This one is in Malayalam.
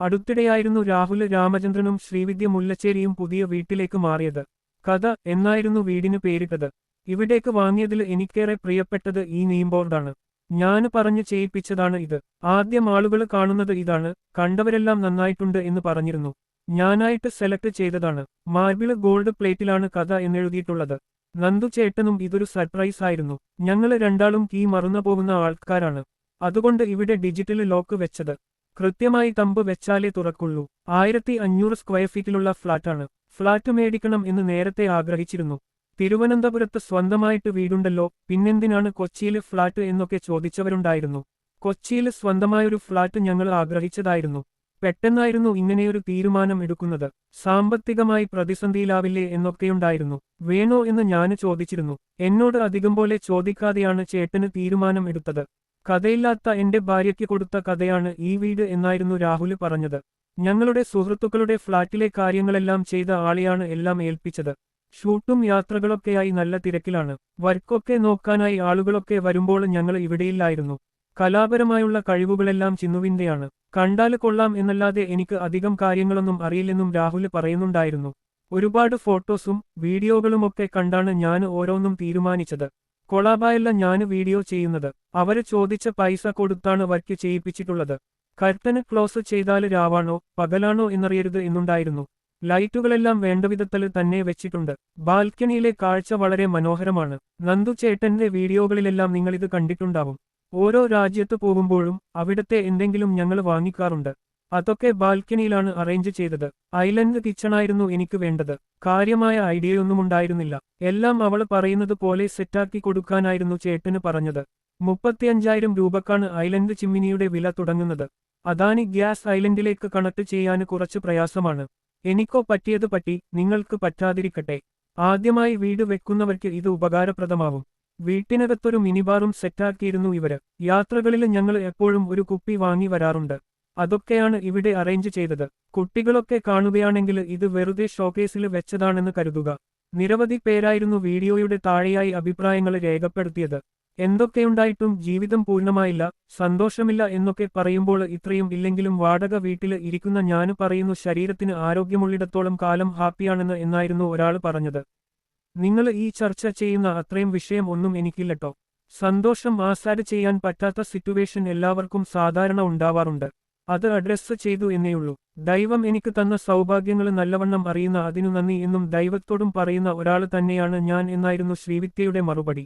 അടുത്തിടെയായിരുന്നു രാഹുൽ രാമചന്ദ്രനും ശ്രീവിദ്യ മുല്ലച്ചേരിയും പുതിയ വീട്ടിലേക്ക് മാറിയത്. കഥ എന്നായിരുന്നു വീടിന് പേരിട്ടത്. ഇവിടേക്ക് വാങ്ങിയതിൽ എനിക്കേറെ പ്രിയപ്പെട്ടത് ഈ നെയിംബോർഡാണ്. ഞാന് പറഞ്ഞു ചെയ്യിപ്പിച്ചതാണ് ഇത്. ആദ്യം ആളുകൾ കാണുന്നത് ഇതാണ്. കണ്ടവരെല്ലാം നന്നായിട്ടുണ്ട് എന്ന് പറഞ്ഞിരുന്നു. ഞാനായിട്ട് സെലക്ട് ചെയ്തതാണ്. മാർബിള് ഗോൾഡ് പ്ലേറ്റിലാണ് കഥ എന്നെഴുതിയിട്ടുള്ളത്. നന്ദു ചേട്ടനും ഇതൊരു സർപ്രൈസ് ആയിരുന്നു. ഞങ്ങള് രണ്ടാളും കീ മറന്നു പോകുന്ന ആൾക്കാരാണ്. അതുകൊണ്ട് ഇവിടെ ഡിജിറ്റൽ ലോക്ക് വെച്ചത്. കൃത്യമായി തമ്പ് വെച്ചാലേ തുറക്കുള്ളൂ. 1500 സ്ക്വയർ ഫീറ്റിലുള്ള ഫ്ളാറ്റാണ്. ഫ്ളാറ്റ് മേടിക്കണം എന്ന് നേരത്തെ ആഗ്രഹിച്ചിരുന്നു. തിരുവനന്തപുരത്ത് സ്വന്തമായിട്ട് വീടുണ്ടല്ലോ, പിന്നെന്തിനാണ് കൊച്ചിയില് ഫ്ളാറ്റ് എന്നൊക്കെ ചോദിച്ചവരുണ്ടായിരുന്നു. കൊച്ചിയില് സ്വന്തമായൊരു ഫ്ളാറ്റ് ഞങ്ങൾ ആഗ്രഹിച്ചതായിരുന്നു. പെട്ടെന്നായിരുന്നു ഇങ്ങനെയൊരു തീരുമാനം എടുക്കുന്നത്. സാമ്പത്തികമായി പ്രതിസന്ധിയിലാവില്ലേ എന്നൊക്കെയുണ്ടായിരുന്നു. വേണോ എന്ന് ഞാന് ചോദിച്ചിരുന്നു. എന്നോട് അധികം പോലെ ചോദിക്കാതെയാണ് ചേട്ടന് തീരുമാനം എടുത്തത്. കഥയില്ലാത്ത എന്റെ ഭാര്യയ്ക്ക് കൊടുത്ത കഥയാണ് ഈ വീട് എന്നായിരുന്നു രാഹുല് പറഞ്ഞത്. ഞങ്ങളുടെ സുഹൃത്തുക്കളുടെ ഫ്ളാറ്റിലെ കാര്യങ്ങളെല്ലാം ചെയ്ത ആളെയാണ് എല്ലാം ഏൽപ്പിച്ചത്. ഷൂട്ടും യാത്രകളൊക്കെയായി നല്ല തിരക്കിലാണ്. വർക്കൊക്കെ നോക്കാനായി ആളുകളൊക്കെ വരുമ്പോൾ ഞങ്ങൾ ഇവിടെയില്ലായിരുന്നു. കലാപരമായുള്ള കഴിവുകളെല്ലാം ചിന്നുവിന്റെയാണ്. കണ്ടാല് കൊള്ളാം എന്നല്ലാതെ എനിക്ക് അധികം കാര്യങ്ങളൊന്നും അറിയില്ലെന്നും രാഹുല് പറയുന്നുണ്ടായിരുന്നു. ഒരുപാട് ഫോട്ടോസും വീഡിയോകളുമൊക്കെ കണ്ടാണ് ഞാന് ഓരോന്നും തീരുമാനിച്ചത്. കൊളാബായല്ല ഞാന് വീഡിയോ ചെയ്യുന്നത്. അവര് ചോദിച്ച പൈസ കൊടുത്താണ് വർക്ക് ചെയ്യിപ്പിച്ചിട്ടുള്ളത്. കർട്ടന് ക്ലോസ് ചെയ്താല് രാവാണോ പകലാണോ എന്നറിയരുത് എന്നുണ്ടായിരുന്നു. ലൈറ്റുകളെല്ലാം വേണ്ടവിധത്തില് തന്നെ വെച്ചിട്ടുണ്ട്. ബാൽക്കണിയിലെ കാഴ്ച വളരെ മനോഹരമാണ്. നന്ദു ചേട്ടന്റെ വീഡിയോകളിലെല്ലാം നിങ്ങളിത് കണ്ടിട്ടുണ്ടാവും. ഓരോ രാജ്യത്ത് പോകുമ്പോഴും അവിടത്തെ എന്തെങ്കിലും ഞങ്ങൾ വാങ്ങിക്കാറുണ്ട്. അതൊക്കെ ബാൽക്കണിയിലാണ് അറേഞ്ച് ചെയ്തത്. ഐലൻഡ് കിച്ചണായിരുന്നു എനിക്ക് വേണ്ടത്. കാര്യമായ ഐഡിയയൊന്നുമുണ്ടായിരുന്നില്ല. എല്ലാം അവള് പറയുന്നത് പോലെ സെറ്റാക്കി കൊടുക്കാനായിരുന്നു ചേട്ടന് പറഞ്ഞത്. 35,000 രൂപക്കാണ് ഐലൻഡ് ചിമ്മിനിയുടെ വില തുടങ്ങുന്നത്. അദാനി ഗ്യാസ് ഐലൻഡിലേക്ക് കണക്ട് ചെയ്യാന് കുറച്ച് പ്രയാസമാണ്. എനിക്കോ പറ്റിയത് പറ്റി, നിങ്ങൾക്ക് പറ്റാതിരിക്കട്ടെ. ആദ്യമായി വീട് വെക്കുന്നവർക്ക് ഇത് ഉപകാരപ്രദമാവും. വീട്ടിനകത്തൊരു മിനിബാറും സെറ്റാക്കിയിരുന്നു ഇവര്. യാത്രകളില് ഞങ്ങൾ എപ്പോഴും ഒരു കുപ്പി വാങ്ങി വരാറുണ്ട്. അതൊക്കെയാണ് ഇവിടെ അറേഞ്ച് ചെയ്തത്. കുട്ടികളൊക്കെ കാണുകയാണെങ്കിൽ ഇത് വെറുതെ ഷോക്കേസില് വെച്ചതാണെന്ന് കരുതുക. നിരവധി പേരായിരുന്നു വീഡിയോയുടെ താഴെയായി അഭിപ്രായങ്ങൾ രേഖപ്പെടുത്തിയത്. എന്തൊക്കെയുണ്ടായിട്ടും ജീവിതം പൂർണ്ണമായില്ല, സന്തോഷമില്ല എന്നൊക്കെ പറയുമ്പോൾ ഇത്രയും ഇല്ലെങ്കിലും വാടക വീട്ടില് ഇരിക്കുന്ന ഞാന് പറയുന്നു ശരീരത്തിന് ആരോഗ്യമുള്ളിടത്തോളം കാലം ഹാപ്പിയാണെന്ന് എന്നായിരുന്നു ഒരാള് പറഞ്ഞത്. നിങ്ങൾ ഈ ചർച്ച ചെയ്യുന്ന അത്രയും വിഷയം ഒന്നും എനിക്കില്ലട്ടോ. സന്തോഷം ആസാഡ് ചെയ്യാൻ പറ്റാത്ത സിറ്റുവേഷൻ എല്ലാവർക്കും സാധാരണ ഉണ്ടാവാറുണ്ട്. അത് അഡ്രസ് ചെയ്തു എന്നേയുള്ളൂ. ദൈവം എനിക്ക് തന്ന സൗഭാഗ്യങ്ങൾ നല്ലവണ്ണം അറിയുന്ന അതിനു നന്ദി എന്നും ദൈവത്തോടും പറയുന്ന ഒരാള് തന്നെയാണ് ഞാൻ എന്നായിരുന്നു ശ്രീവിദ്യയുടെ മറുപടി.